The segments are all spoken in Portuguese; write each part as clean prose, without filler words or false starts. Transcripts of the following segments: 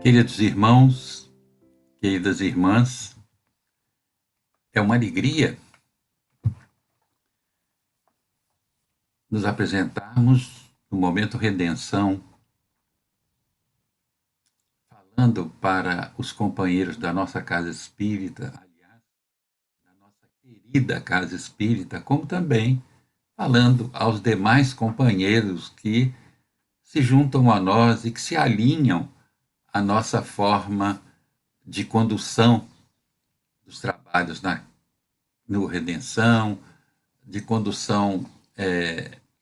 Queridos irmãos, queridas irmãs, é uma alegria nos apresentarmos no Momento Redenção, falando para os companheiros da nossa casa espírita, aliás, da nossa querida casa espírita, como também falando aos demais companheiros que se juntam a nós e que se alinham à nossa forma de condução dos trabalhos no Redenção, de condução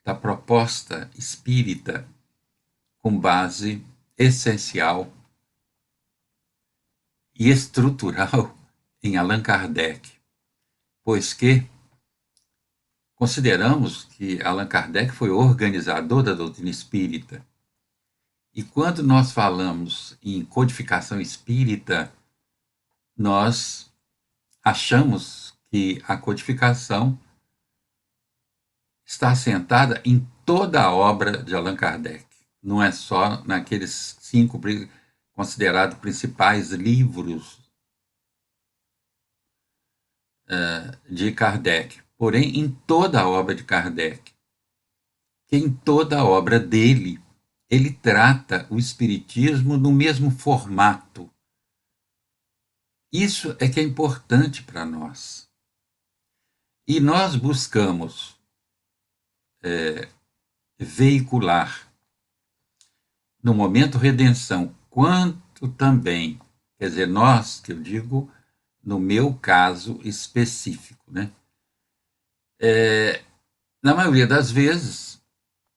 da proposta espírita com base essencial e estrutural em Allan Kardec, pois que consideramos que Allan Kardec foi o organizador da doutrina espírita. E quando nós falamos em codificação espírita, nós achamos que a codificação está assentada em toda a obra de Allan Kardec. Não é só naqueles 5 considerados principais livros de Kardec. Porém, em toda a obra de Kardec, que em toda a obra dele, ele trata o espiritismo no mesmo formato. Isso é que é importante para nós. E nós buscamos veicular no Momento Redenção, quanto também, quer dizer, nós, que eu digo, no meu caso específico, né? Na maioria das vezes,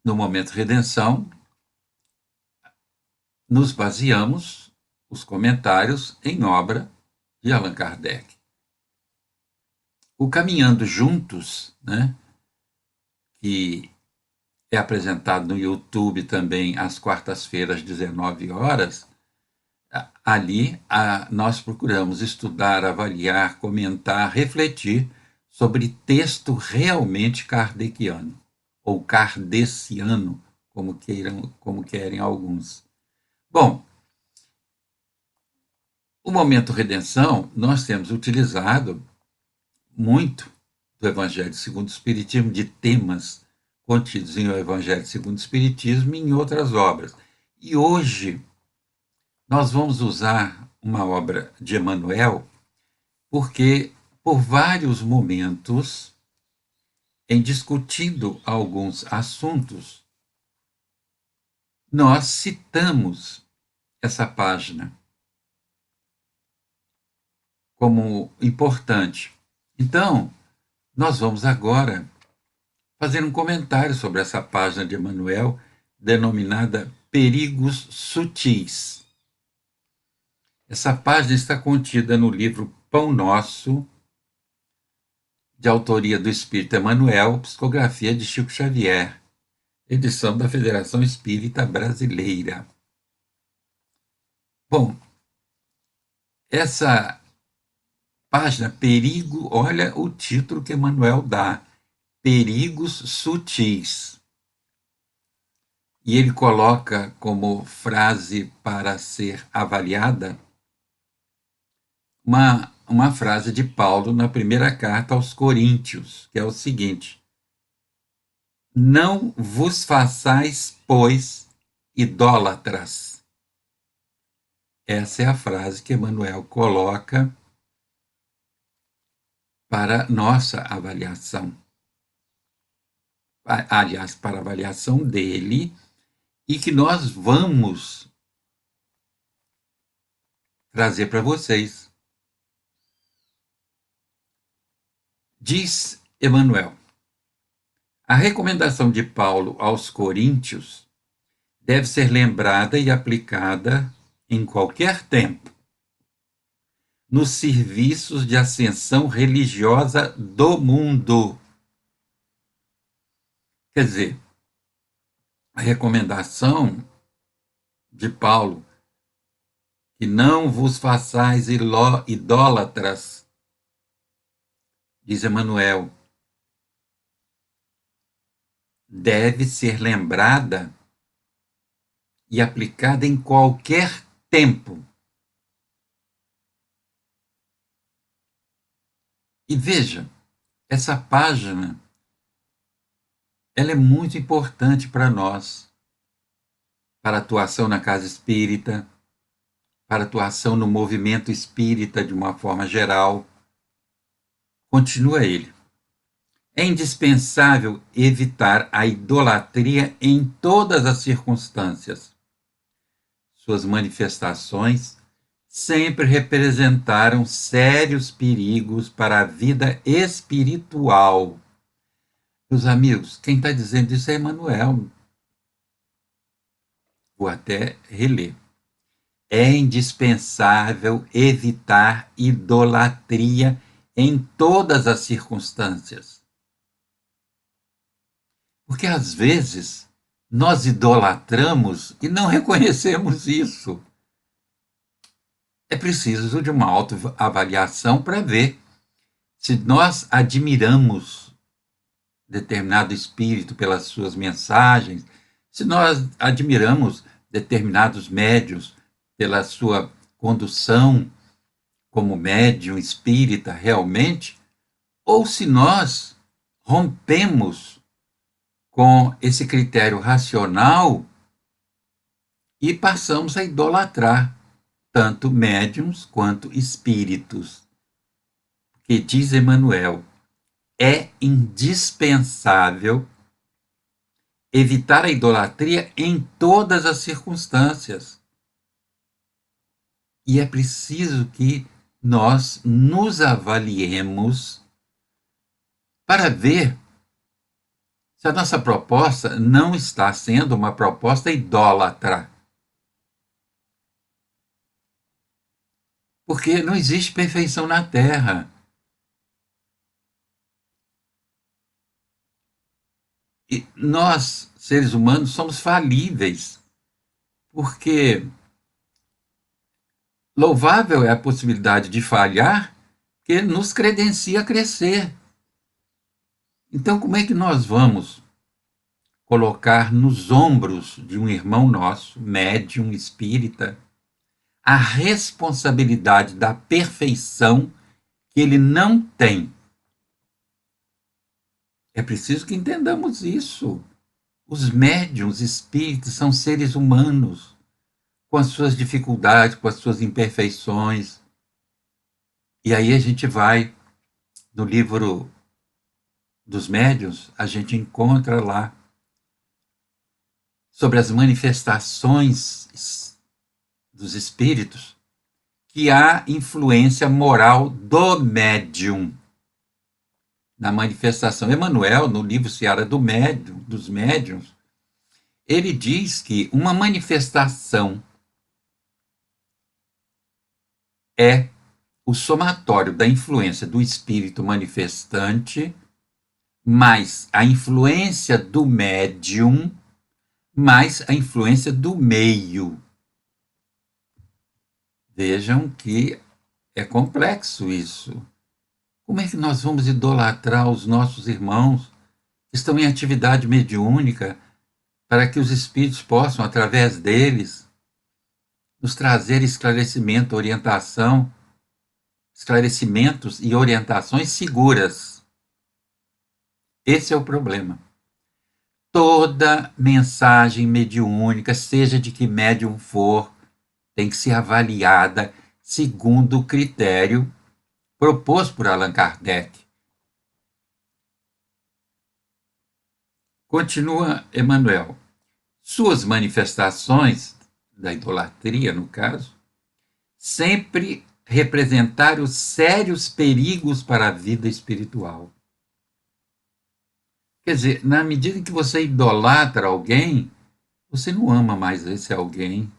no Momento Redenção, nos baseamos os comentários em obra de Allan Kardec. O Caminhando Juntos, né, que é apresentado no YouTube também às quartas-feiras, 19 horas, ali nós procuramos estudar, avaliar, comentar, refletir sobre texto realmente kardeciano, ou kardeciano, como querem alguns. Bom, o Momento Redenção, nós temos utilizado muito do Evangelho segundo o Espiritismo, de temas contidos em O Evangelho segundo o Espiritismo e em outras obras. E hoje nós vamos usar uma obra de Emmanuel, porque por vários momentos, em discutindo alguns assuntos, nós citamos essa página como importante. Então, nós vamos agora fazer um comentário sobre essa página de Emmanuel, denominada Perigos Sutis. Essa página está contida no livro Pão Nosso, de autoria do Espírito Emmanuel, psicografia de Chico Xavier, edição da Federação Espírita Brasileira. Bom, essa página, Perigo, olha o título que Emmanuel dá, Perigos Sutis. E ele coloca como frase para ser avaliada uma frase de Paulo na primeira carta aos Coríntios, que é o seguinte: não vos façais, pois, idólatras. Essa é a frase que Emmanuel coloca para nossa avaliação. Aliás, para a avaliação dele, e que nós vamos trazer para vocês. Diz Emmanuel: a recomendação de Paulo aos Coríntios deve ser lembrada e aplicada em qualquer tempo, nos serviços de ascensão religiosa do mundo. Quer dizer, a recomendação de Paulo, que não vos façais idólatras, diz Emmanuel, deve ser lembrada e aplicada em qualquer tempo. E veja, essa página, ela é muito importante para nós, para a atuação na casa espírita, para a atuação no movimento espírita de uma forma geral. Continua ele. É indispensável evitar a idolatria em todas as circunstâncias. Suas manifestações sempre representaram sérios perigos para a vida espiritual. Meus amigos, quem está dizendo isso é Emmanuel. Vou até reler. É indispensável evitar idolatria em todas as circunstâncias. Porque às vezes nós idolatramos e não reconhecemos isso. É preciso de uma autoavaliação para ver se nós admiramos determinado espírito pelas suas mensagens, se nós admiramos determinados médiuns pela sua condução como médium espírita realmente, ou se nós rompemos com esse critério racional e passamos a idolatrar tanto médiuns quanto espíritos. Porque diz Emmanuel, é indispensável evitar a idolatria em todas as circunstâncias. E é preciso que nós nos avaliemos para ver se a nossa proposta não está sendo uma proposta idólatra. Porque não existe perfeição na Terra. E nós, seres humanos, somos falíveis. Porque louvável é a possibilidade de falhar, que nos credencia a crescer. Então, como é que nós vamos colocar nos ombros de um irmão nosso, médium espírita, a responsabilidade da perfeição que ele não tem? É preciso que entendamos isso. Os médiuns espíritas são seres humanos, com as suas dificuldades, com as suas imperfeições. E aí a gente vai no livro dos médiuns, a gente encontra lá sobre as manifestações dos espíritos que há influência moral do médium na manifestação. Emmanuel, no livro Seara do Médium, dos Médiuns, ele diz que uma manifestação é o somatório da influência do espírito manifestante mais a influência do médium mais a influência do meio. Vejam que é complexo isso. Como é que nós vamos idolatrar os nossos irmãos que estão em atividade mediúnica para que os espíritos possam, através deles, nos trazer esclarecimento, orientação, esclarecimentos e orientações seguras? Esse é o problema. Toda mensagem mediúnica, seja de que médium for, tem que ser avaliada segundo o critério proposto por Allan Kardec. Continua Emmanuel. Suas manifestações, da idolatria no caso, sempre representaram sérios perigos para a vida espiritual. Quer dizer, na medida em que você idolatra alguém, você não ama mais esse alguém,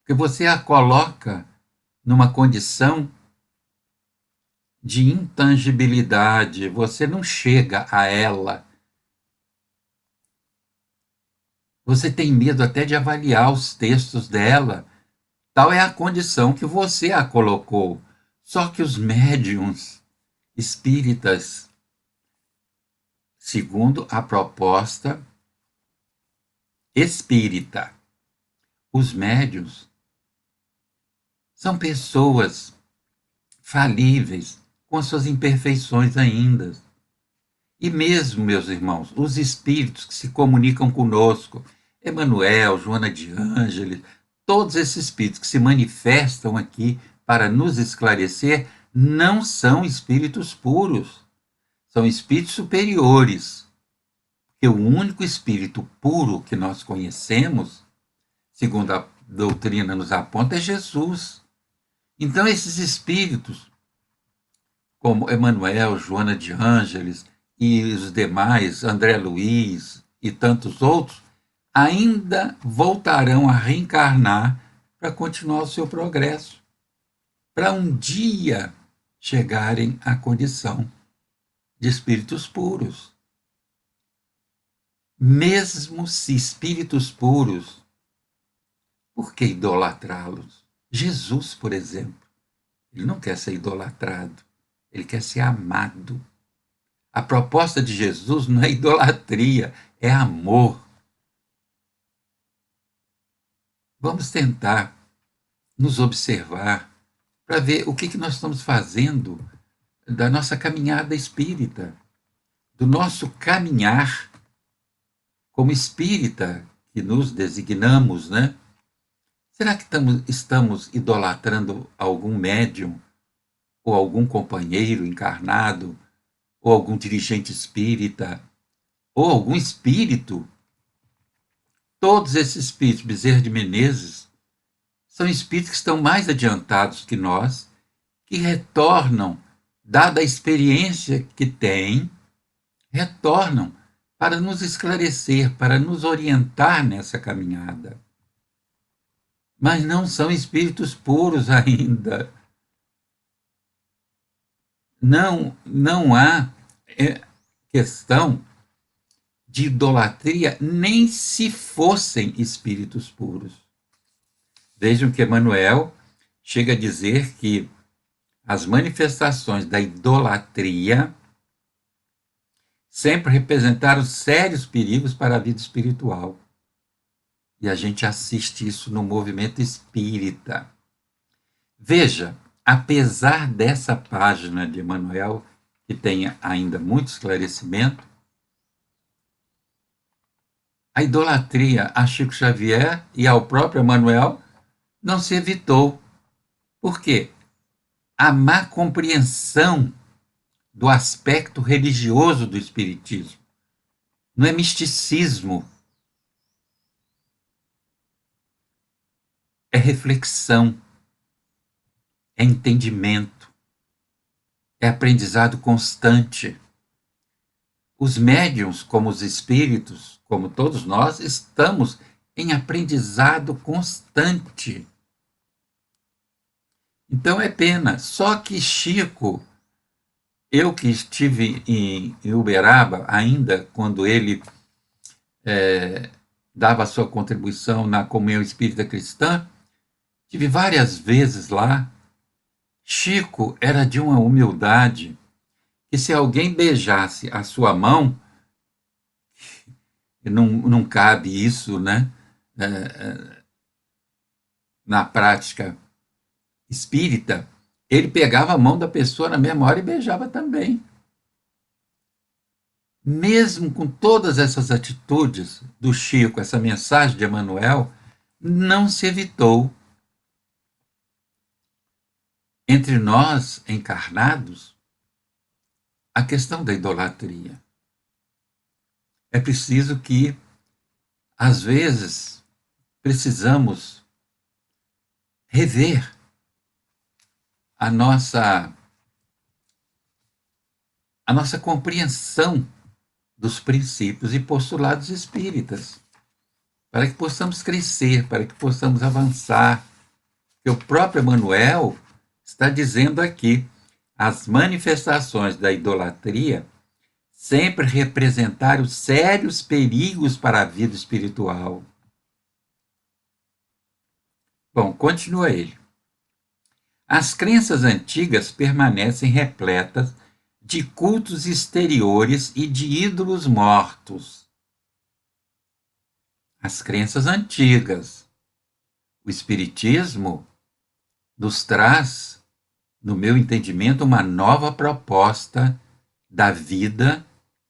porque você a coloca numa condição de intangibilidade, você não chega a ela. Você tem medo até de avaliar os textos dela. Tal é a condição que você a colocou. Só que os médiuns espíritas, segundo a proposta espírita, os médiuns São pessoas falíveis, com as suas imperfeições ainda. E mesmo, meus irmãos, os espíritos que se comunicam conosco, Emanuel, Joana de Ângeles, todos esses espíritos que se manifestam aqui para nos esclarecer, não são espíritos puros, são espíritos superiores. Porque o único espírito puro que nós conhecemos, segundo a doutrina nos aponta, é Jesus. Então, esses espíritos, como Emanuel, Joana de Ângeles e os demais, André Luiz e tantos outros, ainda voltarão a reencarnar para continuar o seu progresso, para um dia chegarem à condição de espíritos puros. Mesmo se espíritos puros, por que idolatrá-los? Jesus, por exemplo, ele não quer ser idolatrado, ele quer ser amado. A proposta de Jesus não é idolatria, é amor. Vamos tentar nos observar para ver o que nós estamos fazendo da nossa caminhada espírita, do nosso caminhar como espírita que nos designamos, né? Será que estamos idolatrando algum médium, ou algum companheiro encarnado, ou algum dirigente espírita, ou algum espírito? Todos esses espíritos, Bezerra de Menezes, são espíritos que estão mais adiantados que nós, que retornam, dada a experiência que têm, retornam para nos esclarecer, para nos orientar nessa caminhada. Mas não são espíritos puros ainda. Não há questão de idolatria nem se fossem espíritos puros. Vejam que Emmanuel chega a dizer que as manifestações da idolatria sempre representaram sérios perigos para a vida espiritual. E a gente assiste isso no movimento espírita. Veja, apesar dessa página de Emmanuel, que tem ainda muito esclarecimento, a idolatria a Chico Xavier e ao próprio Emmanuel não se evitou. Por quê? A má compreensão do aspecto religioso do Espiritismo. Não é misticismo, é reflexão, é entendimento, é aprendizado constante. Os médiuns, como os espíritos, como todos nós, estamos em aprendizado constante. Então é pena. Só que Chico, eu que estive em Uberaba ainda, quando ele dava a sua contribuição na Comunhão Espírita Cristã, tive várias vezes lá. Chico era de uma humildade que, se alguém beijasse a sua mão, não cabe isso, né? Na prática espírita, ele pegava a mão da pessoa na mesma hora e beijava também. Mesmo com todas essas atitudes do Chico, essa mensagem de Emmanuel, não se evitou. Entre nós, encarnados, a questão da idolatria. É preciso que, às vezes, precisamos rever a nossa compreensão dos princípios e postulados espíritas, para que possamos crescer, para que possamos avançar. Que o próprio Emmanuel está dizendo aqui, as manifestações da idolatria sempre representaram sérios perigos para a vida espiritual. Bom, continua ele. As crenças antigas permanecem repletas de cultos exteriores e de ídolos mortos. As crenças antigas. O Espiritismo nos traz, no meu entendimento, uma nova proposta da vida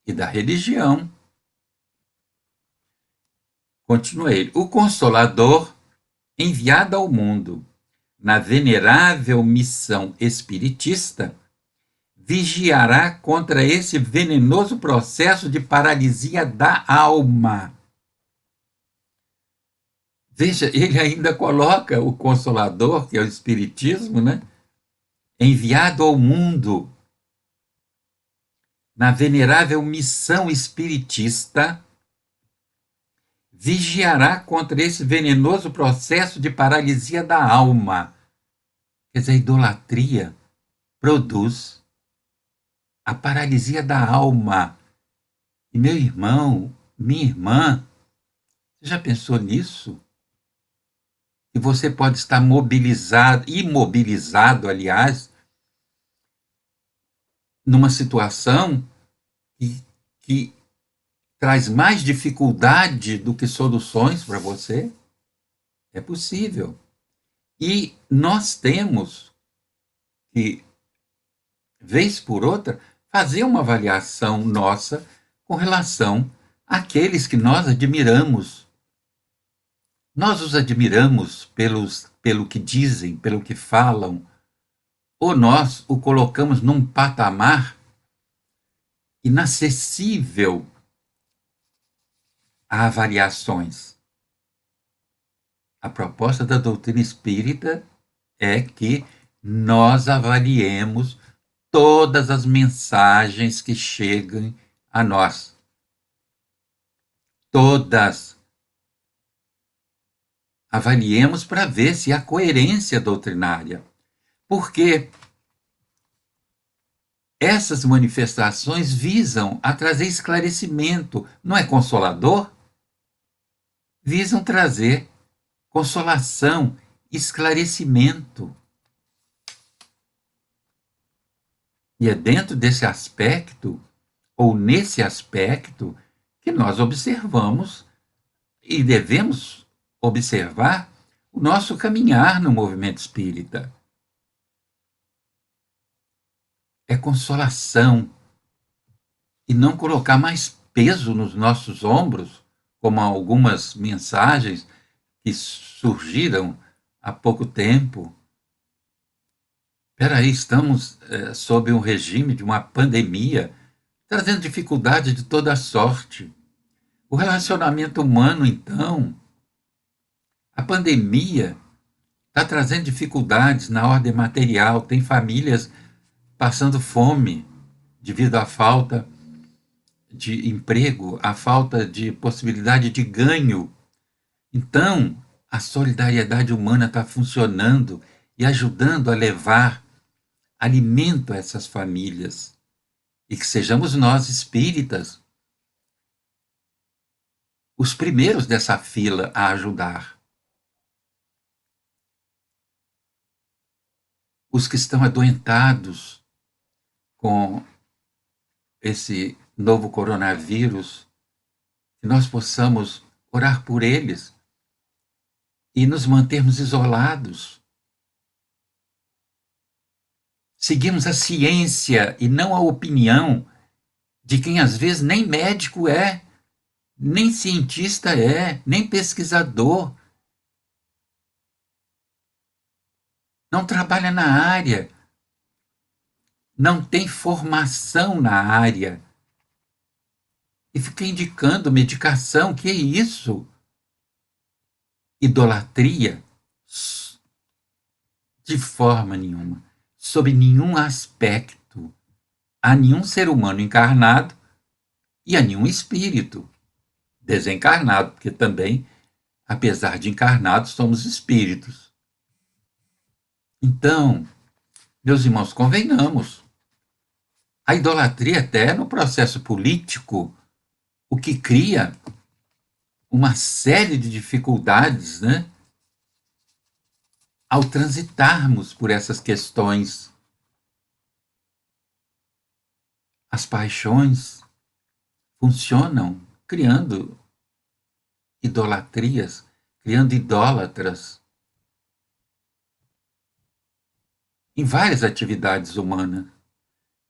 e da religião. Continuei. O Consolador, enviado ao mundo na venerável missão espiritista, vigiará contra esse venenoso processo de paralisia da alma. Veja, ele ainda coloca o Consolador, que é o Espiritismo, né? Enviado ao mundo na venerável missão espiritista, vigiará contra esse venenoso processo de paralisia da alma. Quer dizer, a idolatria produz a paralisia da alma. E meu irmão, minha irmã, você já pensou nisso? E você pode estar mobilizado, imobilizado, aliás, numa situação que traz mais dificuldade do que soluções para você? É possível. E nós temos que, vez por outra, fazer uma avaliação nossa com relação àqueles que nós admiramos. Nós os admiramos pelo que dizem, pelo que falam, ou nós o colocamos num patamar inacessível a avaliações. A proposta da doutrina espírita é que nós avaliemos todas as mensagens que chegam a nós. Todas. Avaliemos para ver se há coerência doutrinária. Porque essas manifestações visam a trazer esclarecimento. Não é consolador? Visam trazer consolação, esclarecimento. E é dentro desse aspecto, ou nesse aspecto, que nós observamos e devemos observar o nosso caminhar no movimento espírita. É consolação e não colocar mais peso nos nossos ombros, como algumas mensagens que surgiram há pouco tempo. Espera aí, estamos sob um regime de uma pandemia, trazendo dificuldades de toda sorte. O relacionamento humano, então, a pandemia está trazendo dificuldades na ordem material, tem famílias passando fome devido à falta de emprego, à falta de possibilidade de ganho. Então, a solidariedade humana está funcionando e ajudando a levar alimento a essas famílias. E que sejamos nós, espíritas, os primeiros dessa fila a ajudar. Os que estão adoentados com esse novo coronavírus, que nós possamos orar por eles e nos mantermos isolados. Seguimos a ciência e não a opinião de quem às vezes nem médico é, nem cientista é, nem pesquisador. Não trabalha na área, não tem formação na área. E fica indicando medicação, que é isso? Idolatria? De forma nenhuma, sob nenhum aspecto, a nenhum ser humano encarnado e a nenhum espírito desencarnado, porque também, apesar de encarnados, somos espíritos. Então, meus irmãos, convenhamos, a idolatria até no processo político, o que cria uma série de dificuldades, né, ao transitarmos por essas questões. As paixões funcionam criando idolatrias, criando idólatras. em várias atividades humanas.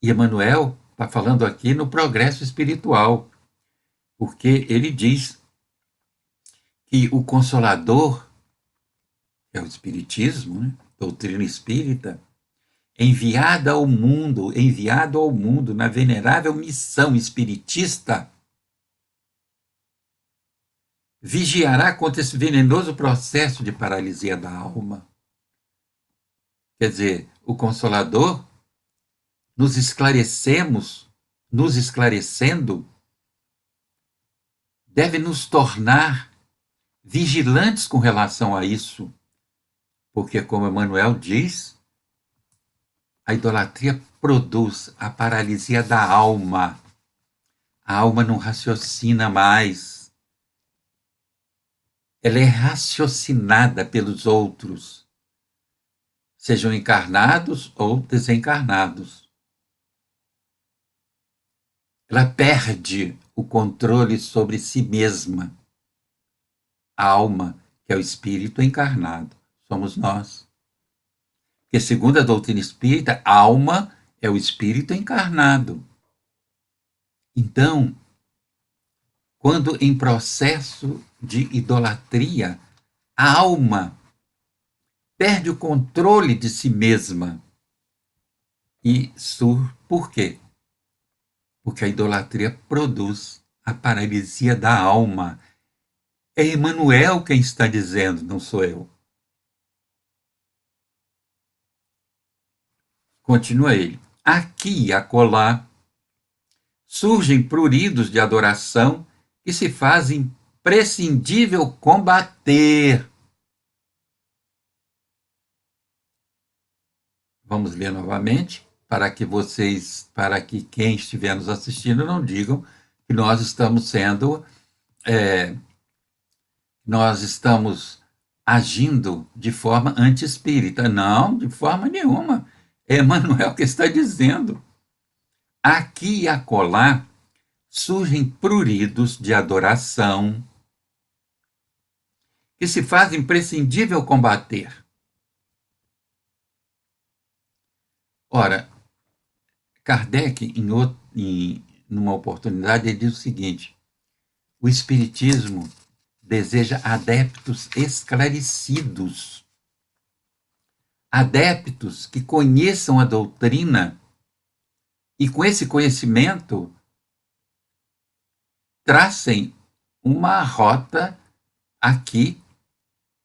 E Emmanuel está falando aqui no progresso espiritual, porque ele diz que o Consolador, que é o Espiritismo, né? Doutrina espírita, enviado ao mundo na venerável missão espiritista, vigiará contra esse venenoso processo de paralisia da alma. Quer dizer, o Consolador, nos esclarecendo, deve nos tornar vigilantes com relação a isso, porque, como Emmanuel diz, a idolatria produz a paralisia da alma. A alma não raciocina mais. Ela é raciocinada pelos outros, sejam encarnados ou desencarnados. Ela perde o controle sobre si mesma. A alma, que é o espírito encarnado, somos nós. Porque, segundo a doutrina espírita, a alma é o espírito encarnado. Então, quando em processo de idolatria, a alma perde o controle de si mesma. Por quê? Porque a idolatria produz a paralisia da alma. É Emmanuel quem está dizendo, não sou eu. Continua ele. Aqui e acolá surgem pruridos de adoração que se fazem imprescindível combater. Vamos ler novamente, para que quem estiver nos assistindo não digam que nós estamos agindo de forma anti-espírita. Não, de forma nenhuma. É Emmanuel que está dizendo. Aqui e acolá surgem pruridos de adoração que se faz imprescindível combater. Ora, Kardec, numa oportunidade, ele diz o seguinte: o Espiritismo deseja adeptos esclarecidos, adeptos que conheçam a doutrina e, com esse conhecimento, tracem uma rota aqui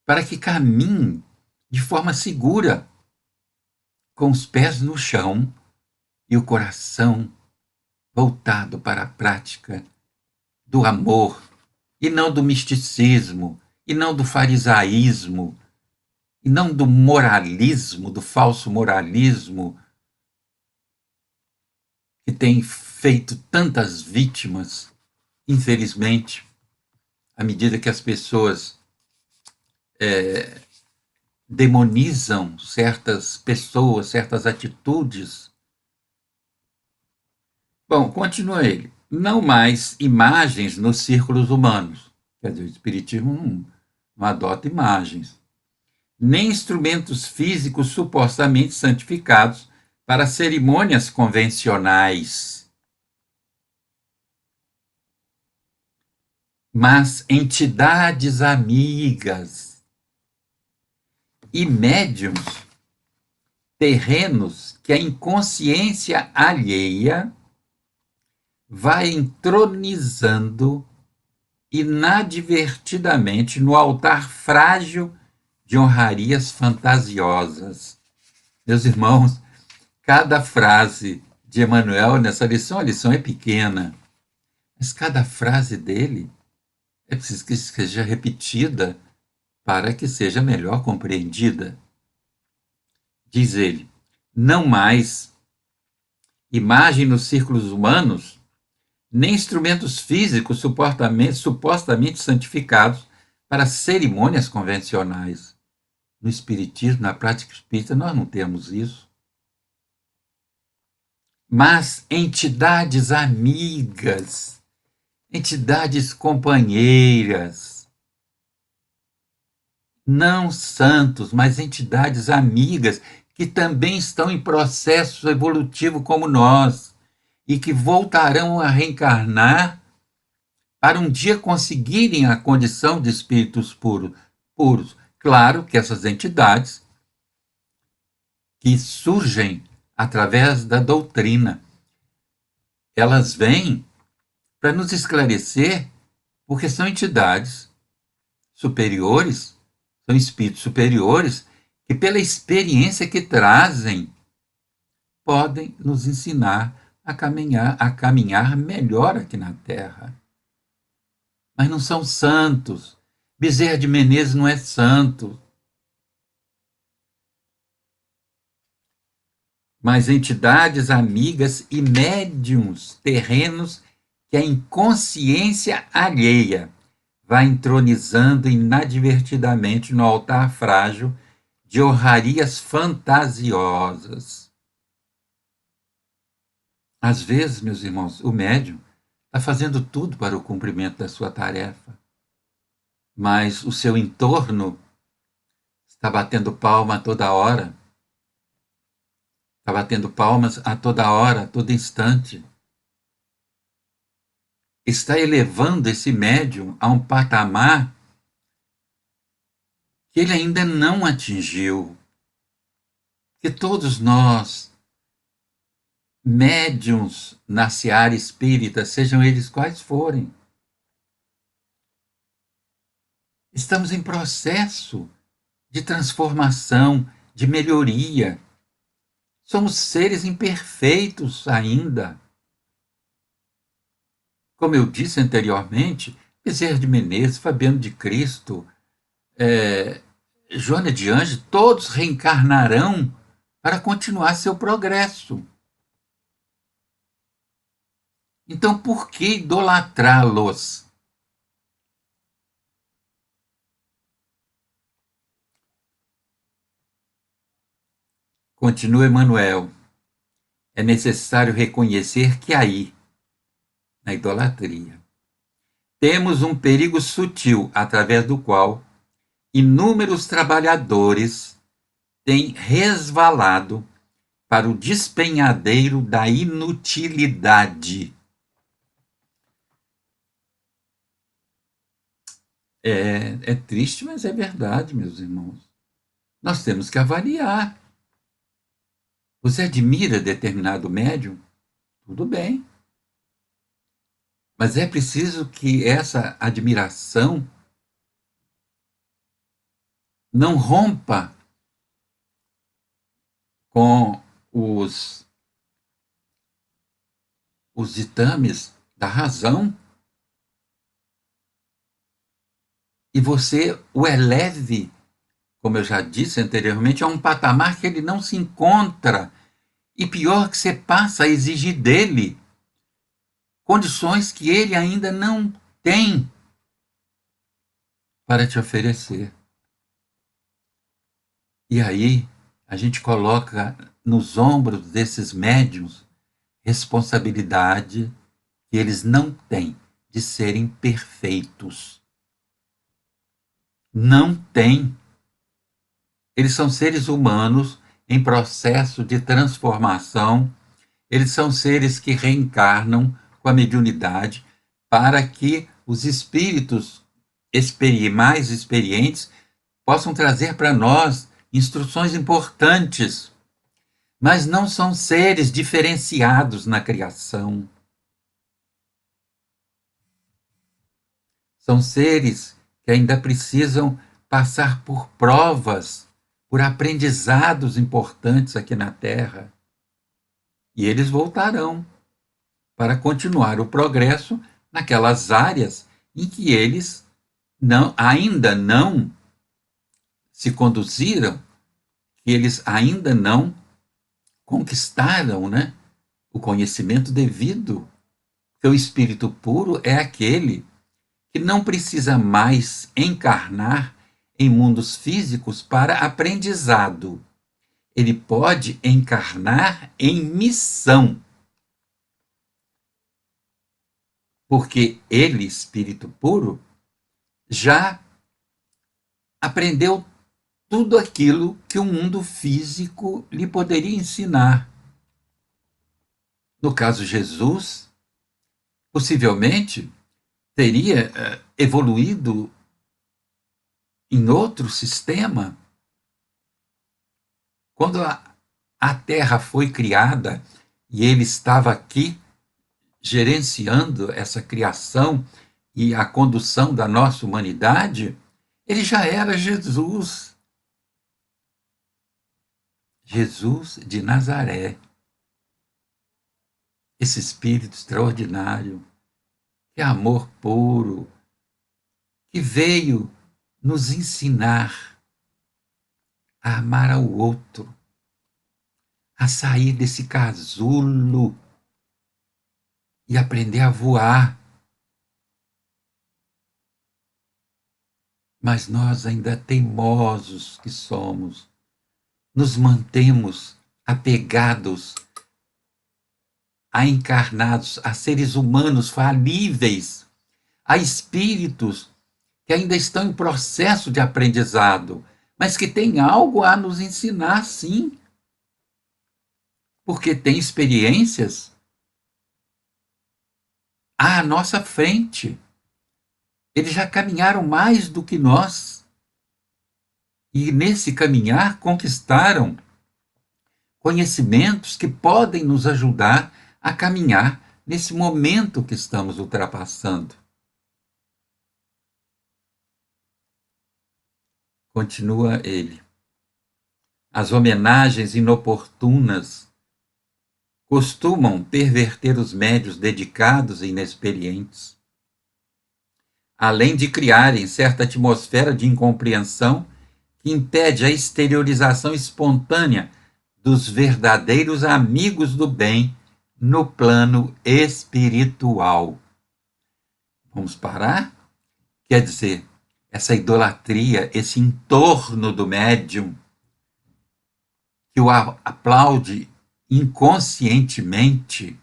para que caminhem de forma segura, com os pés no chão e o coração voltado para a prática do amor, e não do misticismo, e não do farisaísmo, e não do moralismo, do falso moralismo, que tem feito tantas vítimas, infelizmente, à medida que as pessoas demonizam certas pessoas, certas atitudes. Bom, continua ele. Não mais imagens nos círculos humanos. Quer dizer, o Espiritismo não adota imagens. Nem instrumentos físicos supostamente santificados para cerimônias convencionais. Mas entidades amigas e médiums terrenos que a inconsciência alheia vai entronizando inadvertidamente no altar frágil de honrarias fantasiosas. Meus irmãos, cada frase de Emmanuel nessa lição, a lição é pequena, mas cada frase dele é preciso que seja repetida para que seja melhor compreendida. Diz ele, não mais imagem nos círculos humanos, nem instrumentos físicos supostamente santificados para cerimônias convencionais. No Espiritismo, na prática espírita, nós não temos isso. Mas entidades amigas, entidades companheiras, não santos, mas entidades amigas que também estão em processo evolutivo como nós e que voltarão a reencarnar para um dia conseguirem a condição de espíritos puros. Claro que essas entidades que surgem através da doutrina, elas vêm para nos esclarecer, porque são entidades superiores, são espíritos superiores, que pela experiência que trazem, podem nos ensinar a caminhar melhor aqui na Terra. Mas não são santos. Bezerra de Menezes não é santo. Mas entidades amigas e médiuns terrenos que a inconsciência alheia vai entronizando inadvertidamente no altar frágil de honrarias fantasiosas. Às vezes, meus irmãos, o médium está fazendo tudo para o cumprimento da sua tarefa, mas o seu entorno está batendo palma a toda hora, está batendo palmas a toda hora, a todo instante. Está elevando esse médium a um patamar que ele ainda não atingiu. Que todos nós, médiuns na seara espírita, sejam eles quais forem, estamos em processo de transformação, de melhoria. Somos seres imperfeitos ainda. Como eu disse anteriormente, Bezerra de Menezes, Fabiano de Cristo, Joana de Anjos, todos reencarnarão para continuar seu progresso. Então, por que idolatrá-los? Continua Emmanuel. É necessário reconhecer que aí, na idolatria, temos um perigo sutil através do qual inúmeros trabalhadores têm resvalado para o despenhadeiro da inutilidade. É triste, mas é verdade, meus irmãos. Nós temos que avaliar. Você admira determinado médium? Tudo bem. Mas é preciso que essa admiração não rompa com os ditames da razão e você o eleve, como eu já disse anteriormente, a um patamar que ele não se encontra. E pior que você passa a exigir dele condições que ele ainda não tem para te oferecer. E aí a gente coloca nos ombros desses médiuns responsabilidade que eles não têm de serem perfeitos. Não têm. Eles são seres humanos em processo de transformação. Eles são seres que reencarnam com a mediunidade para que os espíritos mais experientes possam trazer para nós instruções importantes. Mas não são seres diferenciados na criação. São seres que ainda precisam passar por provas, por aprendizados importantes aqui na Terra. E eles voltarão para continuar o progresso naquelas áreas em que eles ainda não se conduziram, que eles ainda não conquistaram, né, o conhecimento devido. Porque o espírito puro é aquele que não precisa mais encarnar em mundos físicos para aprendizado. Ele pode encarnar em missão. Porque ele, espírito puro, já aprendeu tudo aquilo que o mundo físico lhe poderia ensinar. No caso, Jesus, possivelmente, teria evoluído em outro sistema. Quando a Terra foi criada e ele estava aqui gerenciando essa criação e a condução da nossa humanidade, ele já era Jesus. Jesus de Nazaré. Esse espírito extraordinário, que é amor puro, que veio nos ensinar a amar ao outro, a sair desse casulo e aprender a voar. Mas nós, ainda teimosos que somos, nos mantemos apegados a encarnados, a seres humanos falíveis, a espíritos que ainda estão em processo de aprendizado, mas que têm algo a nos ensinar, sim, porque têm experiências à nossa frente. Eles já caminharam mais do que nós. E nesse caminhar conquistaram conhecimentos que podem nos ajudar a caminhar nesse momento que estamos ultrapassando. Continua ele. As homenagens inoportunas costumam perverter os médios dedicados e inexperientes, além de criarem certa atmosfera de incompreensão que impede a exteriorização espontânea dos verdadeiros amigos do bem no plano espiritual. Vamos parar? Quer dizer, essa idolatria, esse entorno do médium, que o aplaude inconscientemente,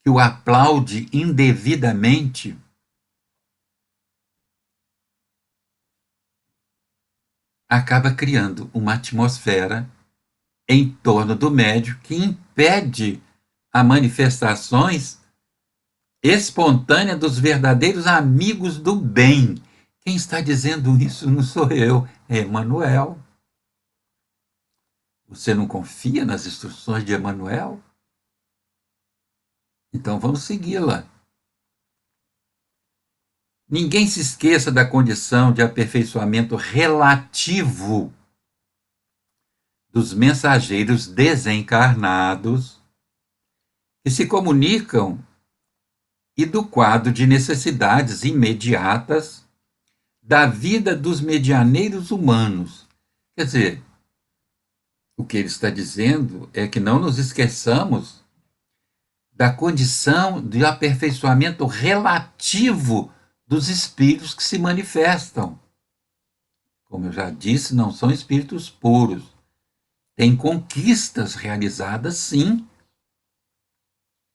que o aplaude indevidamente, acaba criando uma atmosfera em torno do médium que impede as manifestações espontâneas dos verdadeiros amigos do bem. Quem está dizendo isso não sou eu, é Emmanuel. Você não confia nas instruções de Emmanuel? Então vamos segui-la. Ninguém se esqueça da condição de aperfeiçoamento relativo dos mensageiros desencarnados que se comunicam e do quadro de necessidades imediatas da vida dos medianeiros humanos. Quer dizer, o que ele está dizendo é que não nos esqueçamos da condição de aperfeiçoamento relativo dos espíritos que se manifestam. Como eu já disse, não são espíritos puros. Tem conquistas realizadas, sim,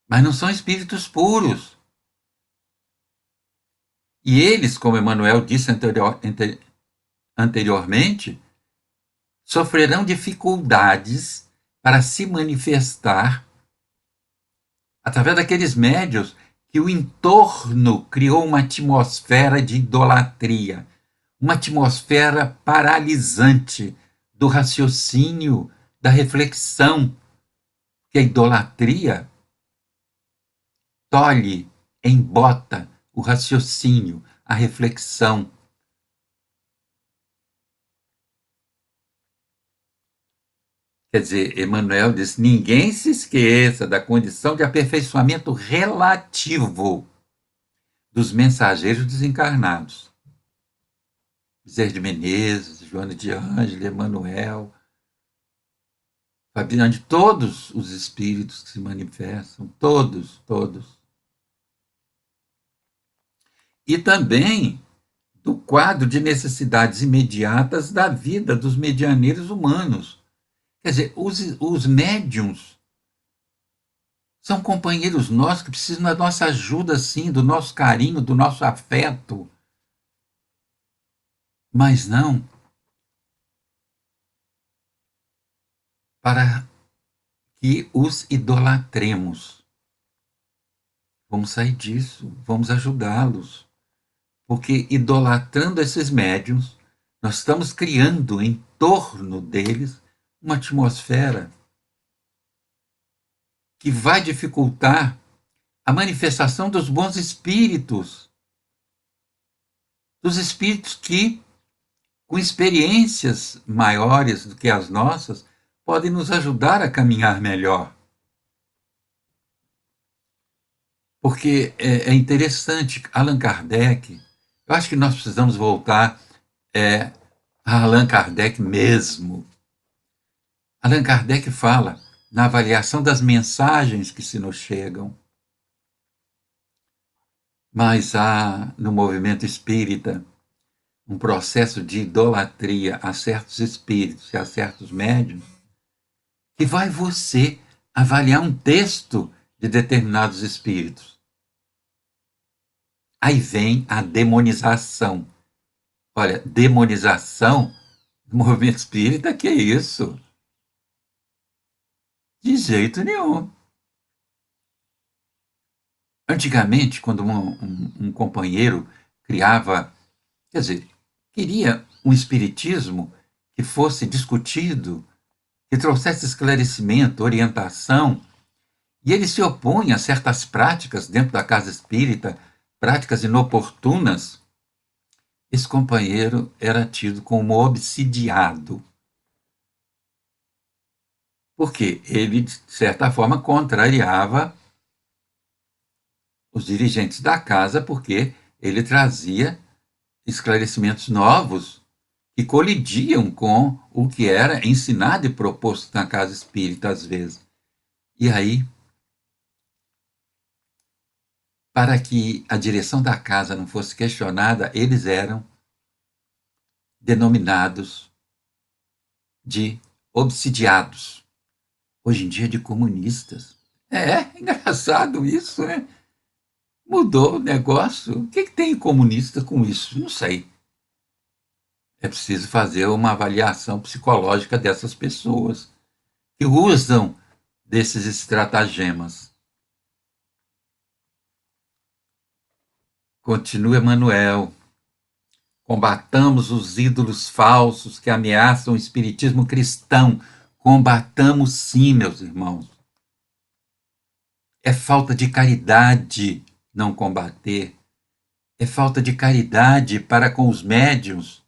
mas não são espíritos puros. E eles, como Emmanuel disse anteriormente, sofrerão dificuldades para se manifestar através daqueles médios que o entorno criou uma atmosfera de idolatria, uma atmosfera paralisante do raciocínio, da reflexão, que a idolatria tolhe, embota o raciocínio, a reflexão. Quer dizer, Emmanuel diz: ninguém se esqueça da condição de aperfeiçoamento relativo dos mensageiros desencarnados. Bezerra de Menezes, Joana de Ângela, Emmanuel, Fabiano, de todos os espíritos que se manifestam, todos. E também do quadro de necessidades imediatas da vida dos medianeiros humanos. Quer dizer, os médiums são companheiros nossos que precisam da nossa ajuda, sim, do nosso carinho, do nosso afeto. Mas não para que os idolatremos. Vamos sair disso, vamos ajudá-los. Porque idolatrando esses médiuns, nós estamos criando em torno deles uma atmosfera que vai dificultar a manifestação dos bons espíritos, dos espíritos que, com experiências maiores do que as nossas, podem nos ajudar a caminhar melhor. Porque é interessante, Allan Kardec, eu acho que nós precisamos voltar a Allan Kardec mesmo. Allan Kardec fala na avaliação das mensagens que se nos chegam. Mas há no movimento espírita um processo de idolatria a certos espíritos e a certos médiuns que vai você avaliar um texto de determinados espíritos. Aí vem a demonização. Olha, demonização no movimento espírita, que é isso? De jeito nenhum. Antigamente, quando um companheiro criava, quer dizer, queria um espiritismo que fosse discutido, que trouxesse esclarecimento, orientação, e ele se opõe a certas práticas dentro da casa espírita, práticas inoportunas, esse companheiro era tido como obsidiado. Porque ele, de certa forma, contrariava os dirigentes da casa, porque ele trazia esclarecimentos novos que colidiam com o que era ensinado e proposto na casa espírita, às vezes. E aí, para que a direção da casa não fosse questionada, eles eram denominados de obsidiados. Hoje em dia, de comunistas. É engraçado isso, né? Mudou o negócio. O que tem comunista com isso? Não sei. É preciso fazer uma avaliação psicológica dessas pessoas que usam desses estratagemas. Continua Emmanuel. Combatamos os ídolos falsos que ameaçam o espiritismo cristão. Combatamos sim, meus irmãos. É falta de caridade não combater. É falta de caridade para com os médiuns.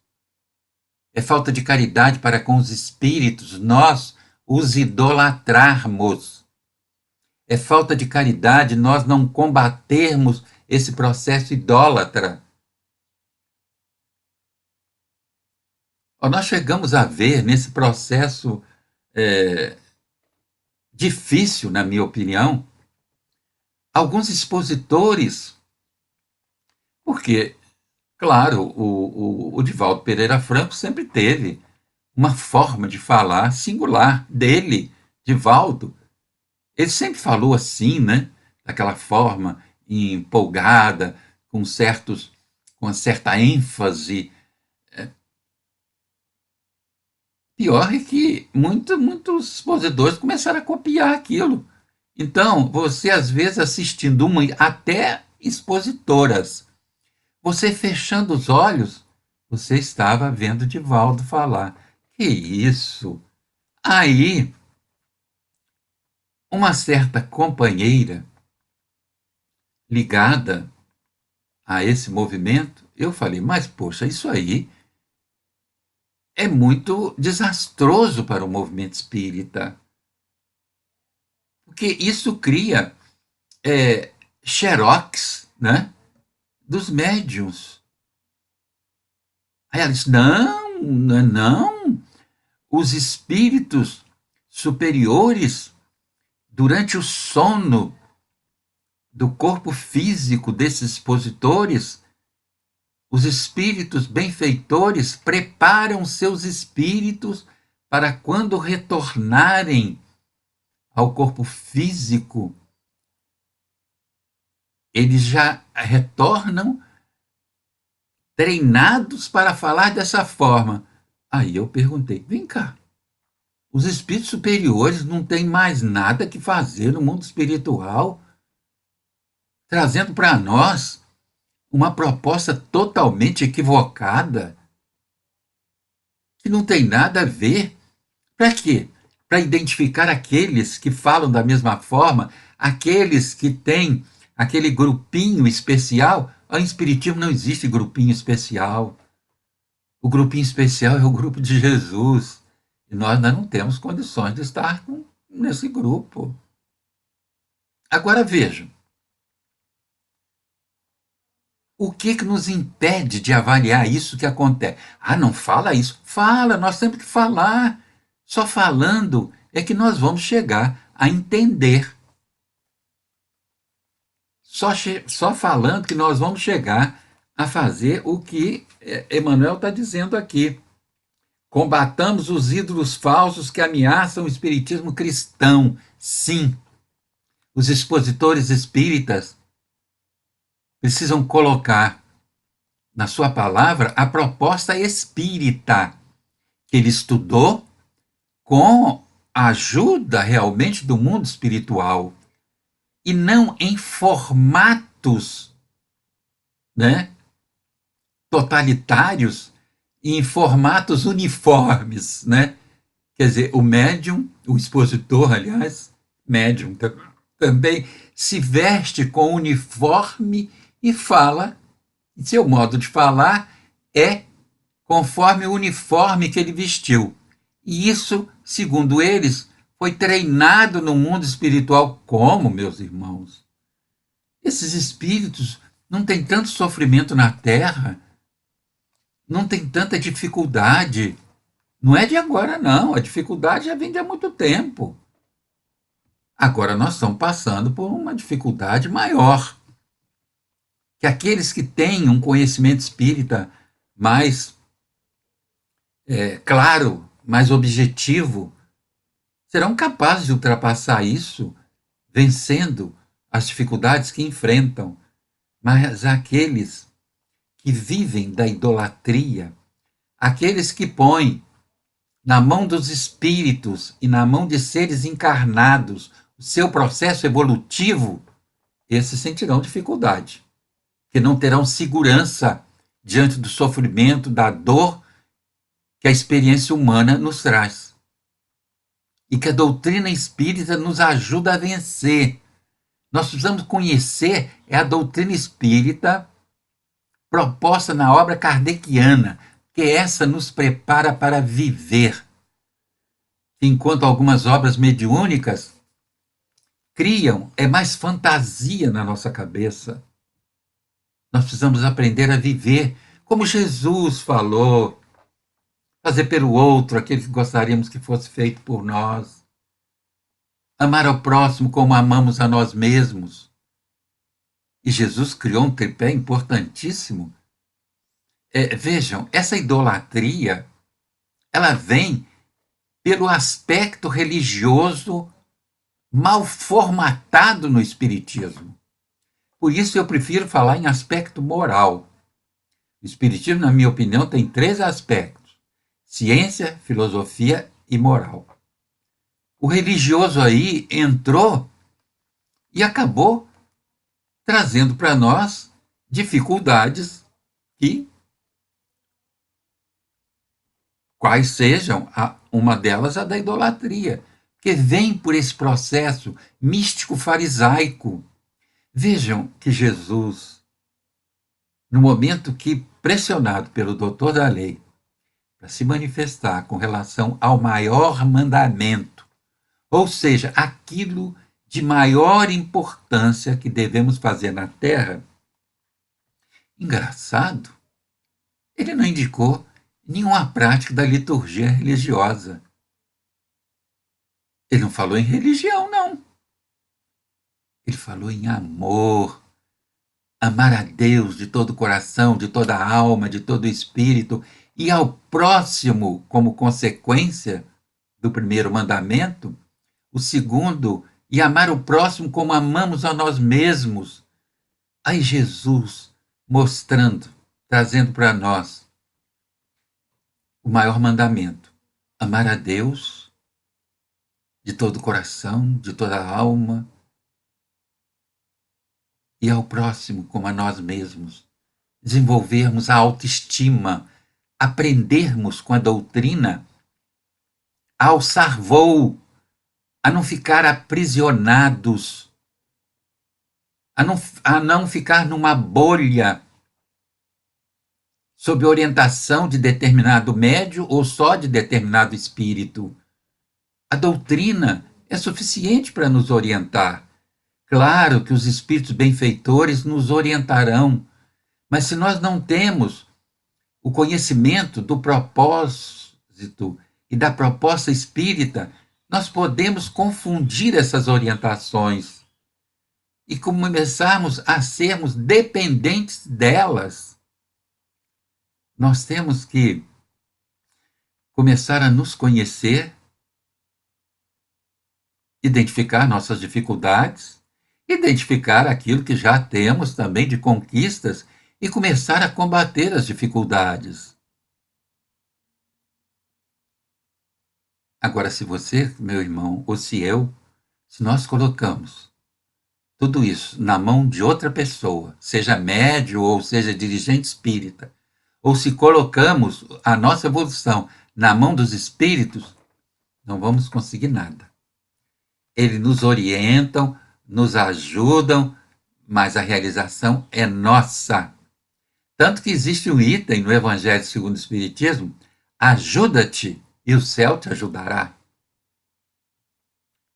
É falta de caridade para com os espíritos. Nós os idolatrarmos. É falta de caridade nós não combatermos esse processo idólatra. Nós chegamos a ver nesse processo difícil, na minha opinião, alguns expositores, porque, claro, o Divaldo Pereira Franco sempre teve uma forma de falar singular dele, Divaldo. Ele sempre falou assim, né? Daquela forma empolgada, com uma certa ênfase. Pior é que muitos expositores começaram a copiar aquilo. Então, você às vezes assistindo até expositoras, você fechando os olhos, você estava vendo Divaldo falar. Que isso? Aí, uma certa companheira ligada a esse movimento, eu falei, mas poxa, isso aí é muito desastroso para o movimento espírita. Porque isso cria xerox, né, dos médiuns. Aí ela disse, não, os espíritos superiores, durante o sono do corpo físico desses expositores, os espíritos benfeitores preparam seus espíritos para quando retornarem ao corpo físico, eles já retornam treinados para falar dessa forma. Aí eu perguntei, vem cá, Os espíritos superiores não têm mais nada que fazer no mundo espiritual, trazendo para nós uma proposta totalmente equivocada, que não tem nada a ver. Para quê? Para identificar aqueles que falam da mesma forma, aqueles que têm aquele grupinho especial. Em Espiritismo não existe grupinho especial. O grupinho especial é o grupo de Jesus. E nós ainda não temos condições de estar nesse grupo. Agora vejam, o que nos impede de avaliar isso que acontece? Ah, não fala isso. Fala, nós temos que falar. Só falando é que nós vamos chegar a entender. Só falando que nós vamos chegar a fazer o que Emmanuel está dizendo aqui. Combatamos os ídolos falsos que ameaçam o espiritismo cristão. Sim, os expositores espíritas precisam colocar na sua palavra a proposta espírita que ele estudou com a ajuda realmente do mundo espiritual e não em formatos, né, totalitários e em formatos uniformes, né? Quer dizer, o médium, o expositor, aliás, médium também se veste com uniforme e fala, e seu modo de falar é conforme o uniforme que ele vestiu. E isso, segundo eles, foi treinado no mundo espiritual. Como, meus irmãos? Esses espíritos não têm tanto sofrimento na Terra, não tem tanta dificuldade. Não é de agora, não. A dificuldade já vem de há muito tempo. Agora nós estamos passando por uma dificuldade maior. Que aqueles que têm um conhecimento espírita mais claro, mais objetivo, serão capazes de ultrapassar isso, vencendo as dificuldades que enfrentam. Mas aqueles que vivem da idolatria, aqueles que põem na mão dos espíritos e na mão de seres encarnados o seu processo evolutivo, esses sentirão dificuldade, que não terão segurança diante do sofrimento, da dor que a experiência humana nos traz. E que a doutrina espírita nos ajuda a vencer. Nós precisamos conhecer a doutrina espírita proposta na obra kardeciana, que essa nos prepara para viver. Enquanto algumas obras mediúnicas criam mais fantasia na nossa cabeça. Nós precisamos aprender a viver como Jesus falou, fazer pelo outro aquilo que gostaríamos que fosse feito por nós, amar ao próximo como amamos a nós mesmos. E Jesus criou um tripé importantíssimo. Vejam, essa idolatria, ela vem pelo aspecto religioso mal formatado no Espiritismo. Por isso eu prefiro falar em aspecto moral. O Espiritismo, na minha opinião, tem 3 aspectos: ciência, filosofia e moral. O religioso aí entrou e acabou trazendo para nós dificuldades que, quais sejam, uma delas a da idolatria, que vem por esse processo místico-farisaico. Vejam que Jesus, no momento que, pressionado pelo doutor da lei, para se manifestar com relação ao maior mandamento, ou seja, aquilo de maior importância que devemos fazer na Terra, engraçado, ele não indicou nenhuma prática da liturgia religiosa. Ele não falou em religião, não. Ele falou em amor. Amar a Deus de todo o coração, de toda a alma, de todo o espírito, e ao próximo como consequência do primeiro mandamento. O segundo, e amar o próximo como amamos a nós mesmos. Aí Jesus mostrando, trazendo para nós o maior mandamento: amar a Deus de todo o coração, de toda a alma, e ao próximo como a nós mesmos. Desenvolvermos a autoestima, aprendermos com a doutrina a alçar voo, a não ficar aprisionados, a não ficar numa bolha sob orientação de determinado médio ou só de determinado espírito. A doutrina é suficiente para nos orientar. Claro que os espíritos benfeitores nos orientarão, mas se nós não temos o conhecimento do propósito e da proposta espírita, nós podemos confundir essas orientações e começarmos a sermos dependentes delas. Nós temos que começar a nos conhecer, identificar nossas dificuldades, identificar aquilo que já temos também de conquistas e começar a combater as dificuldades. Agora, se você, meu irmão, ou se nós colocamos tudo isso na mão de outra pessoa, seja médio ou seja dirigente espírita, ou se colocamos a nossa evolução na mão dos espíritos, não vamos conseguir nada. Eles nos orientam, nos ajudam, mas a realização é nossa. Tanto que existe um item no Evangelho segundo o Espiritismo: ajuda-te e o céu te ajudará.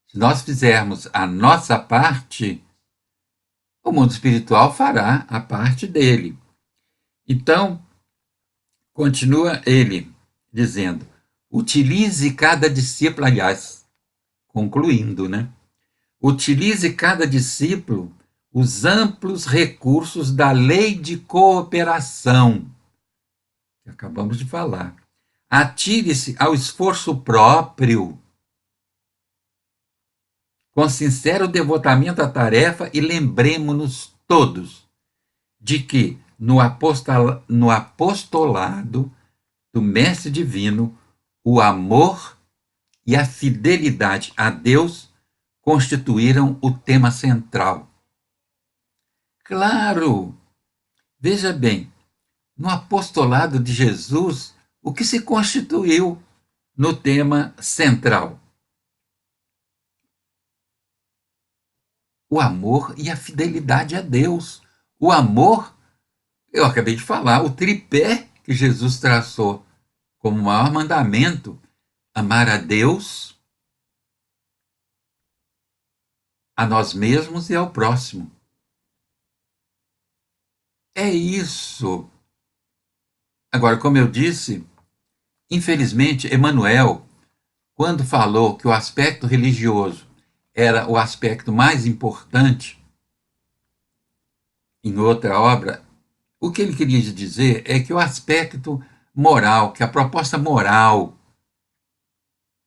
Se nós fizermos a nossa parte, o mundo espiritual fará a parte dele. Então, continua ele dizendo: utilize cada discípulo, aliás, concluindo, né? Utilize cada discípulo os amplos recursos da lei de cooperação, que acabamos de falar. Atire-se ao esforço próprio, com sincero devotamento à tarefa, e lembremos-nos todos de que no apostolado do Mestre Divino, o amor e a fidelidade a Deus constituíram o tema central. Claro, veja bem, no apostolado de Jesus, o que se constituiu no tema central? O amor e a fidelidade a Deus. O amor, eu acabei de falar, o tripé que Jesus traçou como maior mandamento: amar a Deus, a nós mesmos e ao próximo. É isso. Agora, como eu disse, infelizmente, Emmanuel, quando falou que o aspecto religioso era o aspecto mais importante, em outra obra, o que ele queria dizer é que o aspecto moral, que a proposta moral,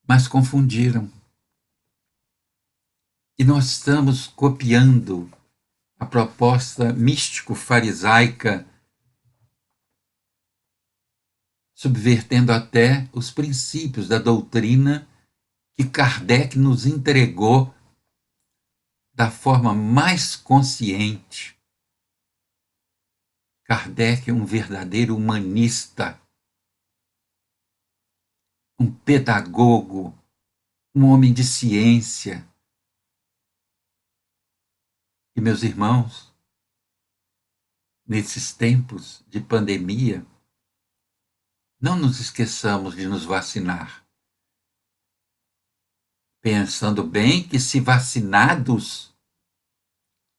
mas confundiram. E nós estamos copiando a proposta místico-farisaica, subvertendo até os princípios da doutrina que Kardec nos entregou da forma mais consciente. Kardec é um verdadeiro humanista, um pedagogo, um homem de ciência. E, meus irmãos, nesses tempos de pandemia, não nos esqueçamos de nos vacinar. Pensando bem que, se vacinados,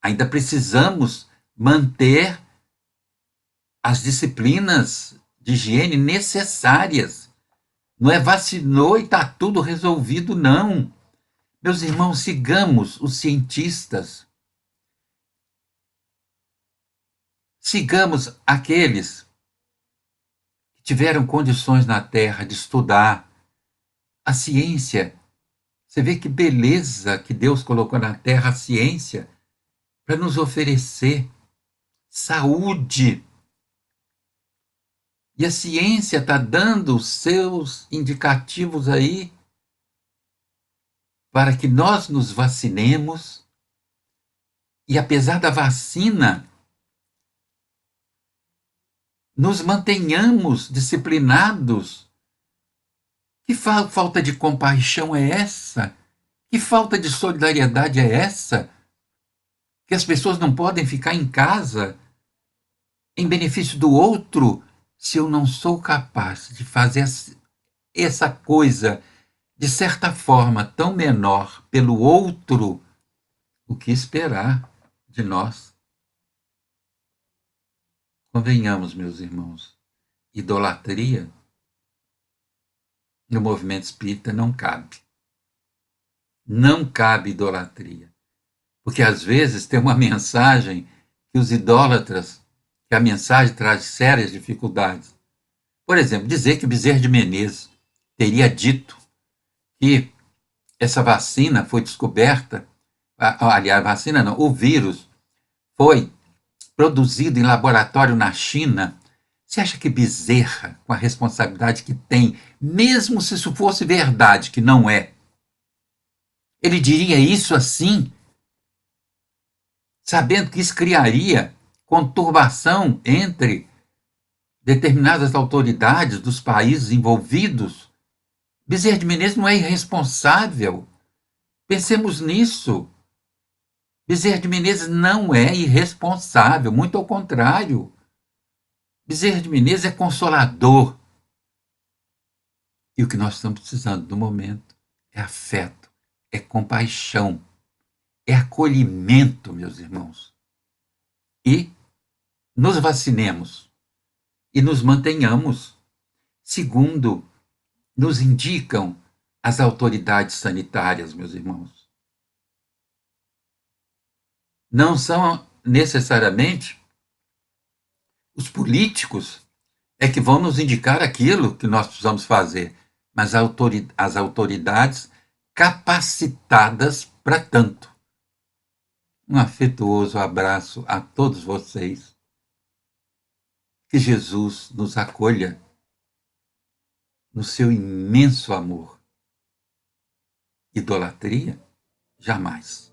ainda precisamos manter as disciplinas de higiene necessárias. Não é vacinou e está tudo resolvido, não. Meus irmãos, sigamos os cientistas. Sigamos aqueles que tiveram condições na Terra de estudar. A ciência, você vê que beleza que Deus colocou na Terra a ciência para nos oferecer saúde. E a ciência está dando os seus indicativos aí para que nós nos vacinemos e, apesar da vacina, nos mantenhamos disciplinados. Que falta de compaixão é essa? Que falta de solidariedade é essa? Que as pessoas não podem ficar em casa em benefício do outro se eu não sou capaz de fazer essa coisa de certa forma tão menor pelo outro, o que esperar de nós? Convenhamos, meus irmãos, idolatria no movimento espírita não cabe. Não cabe idolatria. Porque às vezes tem uma mensagem que os idólatras, que a mensagem traz sérias dificuldades. Por exemplo, dizer que o Bezerra de Menezes teria dito que essa vacina foi descoberta, aliás, vacina não, o vírus foi produzido em laboratório na China. Você acha que Bezerra, com a responsabilidade que tem, mesmo se isso fosse verdade, que não é, ele diria isso assim, sabendo que isso criaria conturbação entre determinadas autoridades dos países envolvidos? Bezerra de Menezes não é irresponsável. Pensemos nisso. Bezerra de Menezes não é irresponsável, muito ao contrário. Bezerra de Menezes é consolador. E o que nós estamos precisando no momento é afeto, é compaixão, é acolhimento, meus irmãos. E nos vacinemos e nos mantenhamos segundo nos indicam as autoridades sanitárias, meus irmãos. Não são necessariamente os políticos que vão nos indicar aquilo que nós precisamos fazer, mas as autoridades capacitadas para tanto. Um afetuoso abraço a todos vocês. Que Jesus nos acolha no seu imenso amor. Idolatria? Jamais.